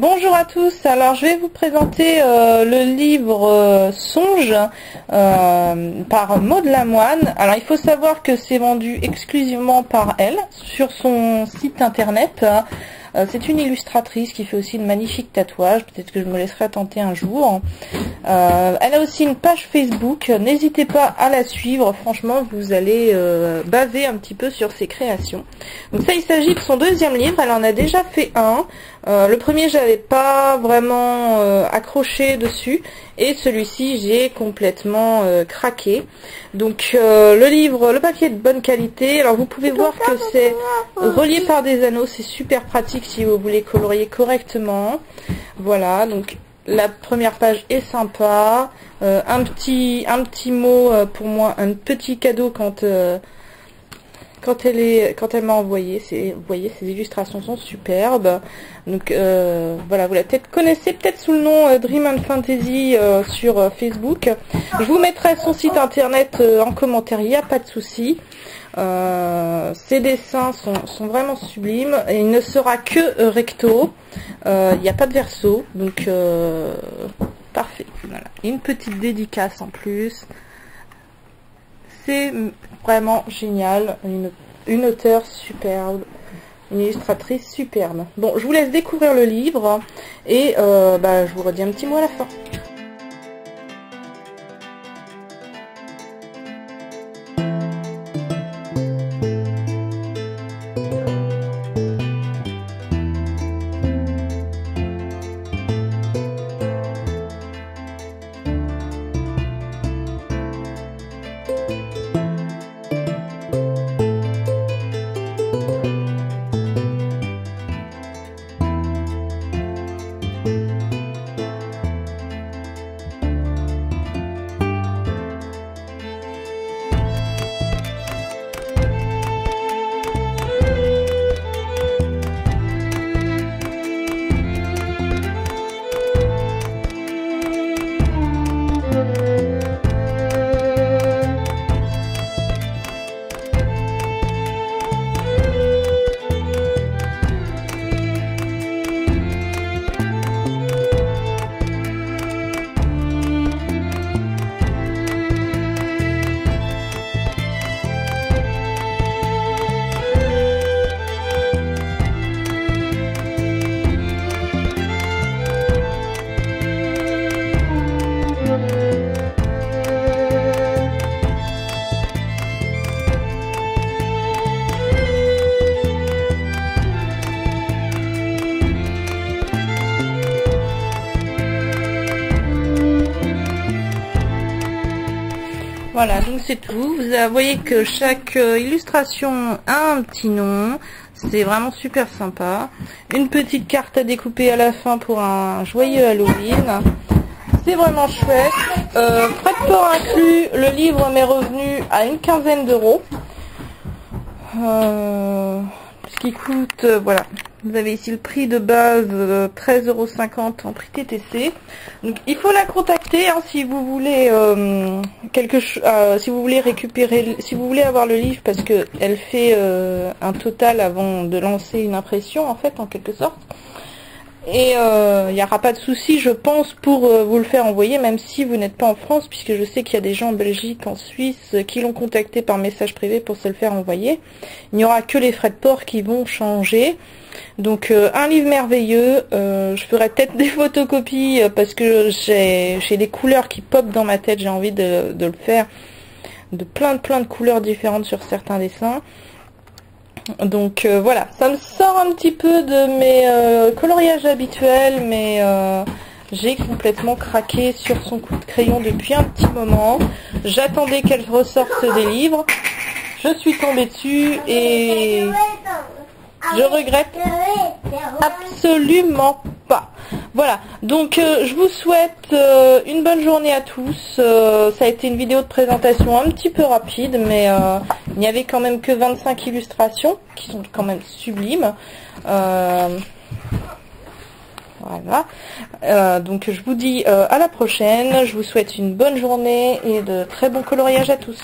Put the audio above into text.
Bonjour à tous, alors je vais vous présenter le livre Songe par Maud Lamoine. Alors il faut savoir que c'est vendu exclusivement par elle sur son site internet. C'est une illustratrice qui fait aussi de magnifiques tatouages, peut-être que je me laisserai tenter un jour. Elle a aussi une page Facebook, n'hésitez pas à la suivre, franchement vous allez baver un petit peu sur ses créations. Donc ça, il s'agit de son deuxième livre, elle en a déjà fait un. Le premier, j'avais pas vraiment accroché dessus, et celui-ci j'ai complètement craqué. Donc le livre, le papier est de bonne qualité. Alors vous pouvez voir que c'est relié par des anneaux, c'est super pratique si vous voulez colorier correctement. Voilà, donc la première page est sympa. Un petit mot pour moi, un petit cadeau quand elle m'a envoyé. Vous voyez, ces illustrations sont superbes. Donc voilà, vous la connaissez peut-être sous le nom Dream and Fantasy sur Facebook. Je vous mettrai son site internet en commentaire, il n'y a pas de souci. Ses dessins sont vraiment sublimes, et il ne sera que recto. Il n'y a pas de verso, donc parfait. Voilà, une petite dédicace en plus. C'est vraiment génial, une auteure superbe, une illustratrice superbe. Bon, je vous laisse découvrir le livre et je vous redis un petit mot à la fin. Voilà, donc c'est tout. Vous voyez que chaque illustration a un petit nom. C'est vraiment super sympa. Une petite carte à découper à la fin pour un joyeux Halloween. C'est vraiment chouette. Frais de port inclus, le livre m'est revenu à une quinzaine d'euros. Ce qui coûte, voilà. Vous avez ici le prix de base, 13,50 € en prix TTC. Donc il faut la contacter hein, si vous voulez si vous voulez récupérer, si vous voulez avoir le livre, parce que elle fait un total avant de lancer une impression en fait, en quelque sorte. Et il n'y aura pas de souci, je pense, pour vous le faire envoyer, même si vous n'êtes pas en France, puisque je sais qu'il y a des gens en Belgique, en Suisse, qui l'ont contacté par message privé pour se le faire envoyer. Il n'y aura que les frais de port qui vont changer. Donc un livre merveilleux. Je ferai peut-être des photocopies parce que j'ai des couleurs qui popent dans ma tête. J'ai envie de le faire de plein de couleurs différentes sur certains dessins. Donc voilà, ça me sort un petit peu de mes coloriages habituels, mais j'ai complètement craqué sur son coup de crayon depuis un petit moment. J'attendais qu'elle ressorte des livres. Je suis tombée dessus et je regrette absolument pas. Voilà, donc je vous souhaite une bonne journée à tous. Ça a été une vidéo de présentation un petit peu rapide, mais il n'y avait quand même que 25 illustrations, qui sont quand même sublimes. Voilà, donc je vous dis à la prochaine. Je vous souhaite une bonne journée et de très bons coloriages à tous.